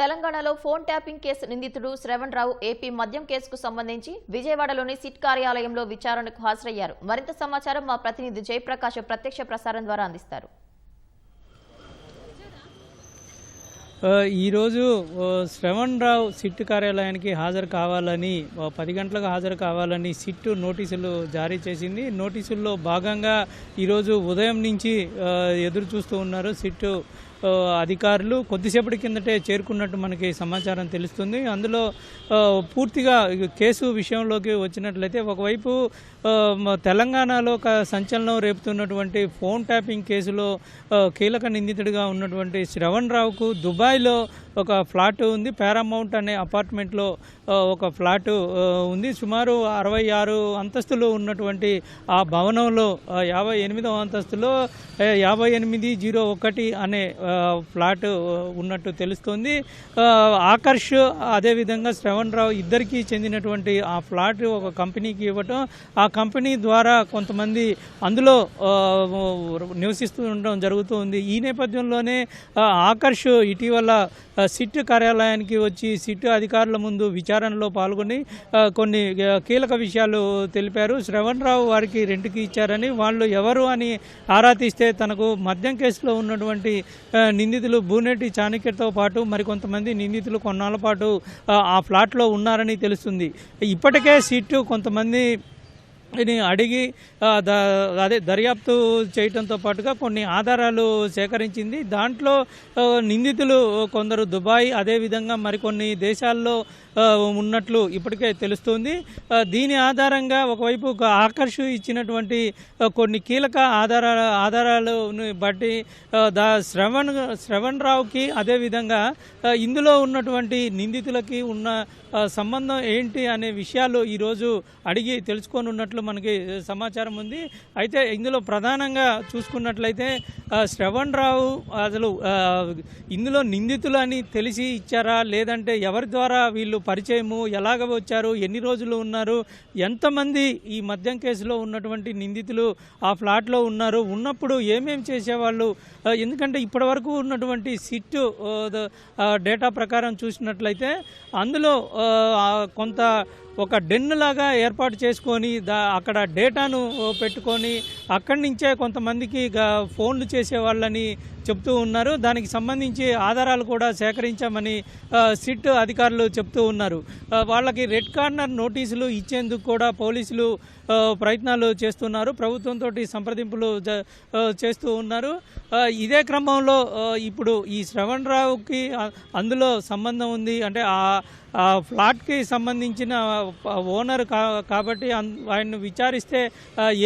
తెలంగాణలో phone tapping case నిందితుడు శ్రవణ్ రావు AP మద్యం కేసుకు సంబంధించి విజయవాడలోని సిట్ కార్యాలయంలో విచారణకు హాజరయ్యారు. మరింత సమాచారం మా ప్రతినిధి జయప్రకాష్ ప్రత్యక్ష ప్రసారం ద్వారా అందిస్తారు. ఈరోజు శ్రవణ్ రావు సిట్ కార్యాలయానికి హాజరు కావాలని 10 గంటలకు హాజరు కావాలని సిట్ నోటీసులు జారీ చేసింది. నోటీసుల్లో భాగంగా ఈరోజు ఉదయం నుంచి ఎదురు చూస్తూ ఉన్నారు సిట్ అధికారులు. కొద్దిసేపటి కిందటే చేరుకున్నట్టు మనకి సమాచారం తెలుస్తుంది. అందులో పూర్తిగా కేసు విషయంలోకి వచ్చినట్లయితే ఒకవైపు తెలంగాణలో సంచలనం రేపుతున్నటువంటి ఫోన్ ట్యాపింగ్ కేసులో కీలక నిందితుడిగా ఉన్నటువంటి శ్రవణ్ రావుకు దుబాయ్లో ఒక ఫ్లాట్ ఉంది. పారామౌంట్ అనే అపార్ట్మెంట్లో ఒక ఫ్లాట్ ఉంది. సుమారు 66 అంతస్తులు ఉన్నటువంటి ఆ భవనంలో 58వ అంతస్తులో 5801 అనే ఫ్లాట్ ఉన్నట్టు తెలుస్తుంది. ఆకర్ష్ అదేవిధంగా శ్రవణ్ రావు ఇద్దరికీ చెందినటువంటి ఆ ఫ్లాట్ ఒక కంపెనీకి ఇవ్వటం, ఆ కంపెనీ ద్వారా కొంతమంది అందులో నివసిస్తూ ఉండడం జరుగుతుంది. ఈ నేపథ్యంలోనే ఆకర్ష్ ఇటీవల సిట్ కార్యాలయానికి వచ్చి సిట్ అధికారుల ముందు విచారణలో పాల్గొని కొన్ని కీలక విషయాలు తెలిపారు. శ్రవణ్ రావు వారికి రెంట్కి ఇచ్చారని, వాళ్ళు ఎవరు అని ఆరా తీస్తే తనకు మద్యం కేసులో ఉన్నటువంటి నిందితులు బూనేటి చాణక్యతో పాటు మరికొంతమంది నిందితులు కొన్నాళ్ళ పాటు ఆ ఫ్లాట్లో ఉన్నారని తెలుస్తుంది. ఇప్పటికే సిట్ కొంతమంది అడిగి అదే దర్యాప్తు చేయడంతో పాటుగా కొన్ని ఆధారాలు సేకరించింది. దాంట్లో నిందితులు కొందరు దుబాయ్ అదేవిధంగా మరికొన్ని దేశాల్లో ఉన్నట్లు ఇప్పటికే తెలుస్తుంది. దీని ఆధారంగా ఒకవైపు ఆకర్ష్ ఇచ్చినటువంటి కొన్ని కీలక ఆధారాలను బట్టి శ్రవణ్ రావుకి అదేవిధంగా ఇందులో ఉన్నటువంటి నిందితులకి ఉన్న సంబంధం ఏంటి అనే విషయాలు ఈరోజు అడిగి తెలుసుకోనున్నట్లు మనకి సమాచారం ఉంది. అయితే ఇందులో ప్రధానంగా చూసుకున్నట్లయితే శ్రవణ్ రావు అసలు ఇందులో నిందితులు అని తెలిసి ఇచ్చారా, లేదంటే ఎవరి ద్వారా వీళ్ళు పరిచయము, ఎలాగ వచ్చారు, ఎన్ని రోజులు ఉన్నారు, ఎంతమంది ఈ మద్యం కేసులో ఉన్నటువంటి నిందితులు ఆ ఫ్లాట్లో ఉన్నారు, ఉన్నప్పుడు ఏమేమి చేసేవాళ్ళు. ఎందుకంటే ఇప్పటి వరకు ఉన్నటువంటి సిట్ డేటా ప్రకారం చూసినట్లయితే అందులో కొంత ఒక డెన్ లాగా ఏర్పాటు చేసుకొని అక్కడ డేటాను పెట్టుకొని అక్కడి నుంచే కొంతమందికి ఫోన్లు చేసేవాళ్ళని చెప్తూ ఉన్నారు. దానికి సంబంధించి ఆధారాలు కూడా సేకరించామని సిట్ అధికారులు చెప్తూ ఉన్నారు. వాళ్ళకి రెడ్ కార్నర్ నోటీసులు ఇచ్చేందుకు కూడా పోలీసులు ప్రయత్నాలు చేస్తున్నారు. ప్రభుత్వంతో సంప్రదింపులు చేస్తూ ఉన్నారు. ఇదే క్రమంలో ఇప్పుడు ఈ శ్రవణ్ రావుకి అందులో సంబంధం ఉంది అంటే ఆ ఫ్లాట్కి సంబంధించిన ఓనర్ కాబట్టి ఆయన్ను విచారిస్తే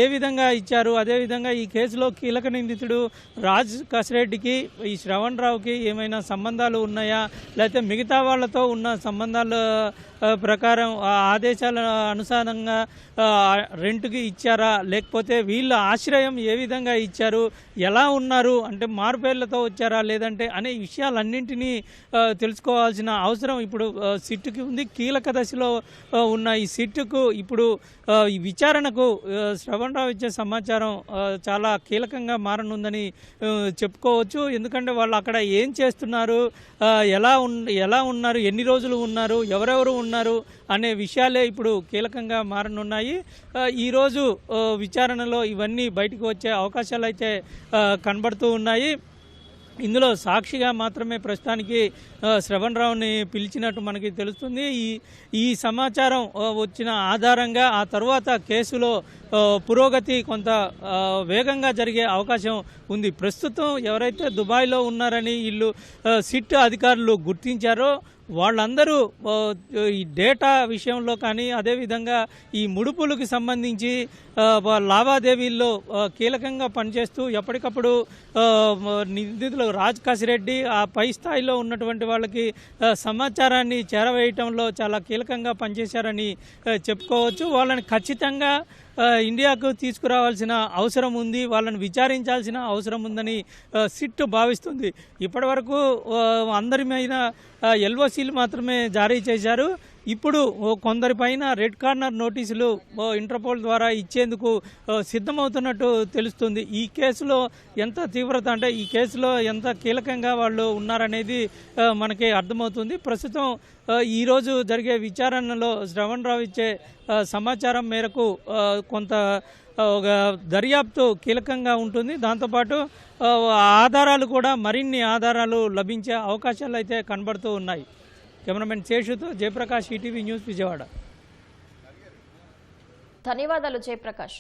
ఏ విధంగా ఇచ్చారు, అదేవిధంగా ఈ కేసులో కీలక నిందితుడు రాజ్ కసిరెడ్డికి ఈ శ్రవణ్ రావుకి ఏమైనా సంబంధాలు ఉన్నాయా, లేకపోతే మిగతా వాళ్ళతో ఉన్న సంబంధాల ప్రకారం ఆదేశాల అనుసారంగా రెంట్కి ఇచ్చారా, లేకపోతే వీళ్ళ ఆశ్రయం ఏ విధంగా ఇచ్చారు, ఎలా ఉన్నారు అంటే మారుపేర్లతో వచ్చారా లేదంటే అనే విషయాలన్నింటినీ తెలుసుకోవాల్సిన అవసరం ఇప్పుడు సిట్కి ఉంది. కీలక దశలో ఉన్న ఈ సిట్కు ఇప్పుడు ఈ విచారణకు శ్రవణ్ రావు ఇచ్చే సమాచారం చాలా కీలకంగా మారనుందని చెప్పుకోవచ్చు. ఎందుకంటే వాళ్ళు అక్కడ ఏం చేస్తున్నారు, ఎలా ఉన్నారు, ఎన్ని రోజులు ఉన్నారు, ఎవరెవరు ఉన్నారు అనే విషయాలే ఇప్పుడు కీలకంగా మారనున్నాయి. ఈరోజు విచారణలో ఇవన్నీ బయటకు వచ్చే అవకాశాలు అయితే కనబడుతూ ఉన్నాయి. ఇందులో సాక్షిగా మాత్రమే ప్రస్తుతానికి శ్రవణ్ రావుని పిలిచినట్టు మనకి తెలుస్తుంది. ఈ సమాచారం వచ్చిన ఆధారంగా ఆ తర్వాత కేసులో పురోగతి కొంత వేగంగా జరిగే అవకాశం ఉంది. ప్రస్తుతం ఎవరైతే దుబాయ్లో ఉన్నారని వీళ్ళు సిట్ అధికారులు గుర్తించారో వాళ్ళందరూ ఈ డేటా విషయంలో కానీ అదేవిధంగా ఈ ముడుపులకు సంబంధించి లావాదేవీల్లో కీలకంగా పనిచేస్తూ ఎప్పటికప్పుడు నిందితులు రాజ్ కసిరెడ్డి ఆ పై స్థాయిలో ఉన్నటువంటి వాళ్ళకి సమాచారాన్ని చేరవేయటంలో చాలా కీలకంగా పనిచేశారని చెప్పుకోవచ్చు. వాళ్ళని ఖచ్చితంగా ఇండియాకు తీసుకురావాల్సిన అవసరం ఉంది, వాళ్ళని విచారించాల్సిన అవసరం ఉందని సిట్ భావిస్తుంది. ఇప్పటి వరకు అందరి మీద ఎల్ఓసీలు మాత్రమే జారీ చేశారు. ఇప్పుడు కొందరిపైన రెడ్ కార్నర్ నోటీసులు ఇంటర్పోల్ ద్వారా ఇచ్చేందుకు సిద్ధమవుతున్నట్టు తెలుస్తుంది. ఈ కేసులో ఎంత తీవ్రత అంటే ఈ కేసులో ఎంత కీలకంగా వాళ్ళు ఉన్నారనేది మనకి అర్థమవుతుంది. ప్రస్తుతం ఈరోజు జరిగే విచారణలో శ్రవణ్ రావు ఇచ్చే సమాచారం మేరకు కొంత ఒక దర్యాప్తు కీలకంగా ఉంటుంది. దాంతోపాటు ఆధారాలు కూడా మరిన్ని ఆధారాలు లభించే అవకాశాలు అయితే కనబడుతూ ఉన్నాయి. కెమెరామెన్ శేషుతో జయప్రకాష్, ఈటీవీ న్యూస్, విజయవాడ. ధన్యవాదాలు జయప్రకాష్.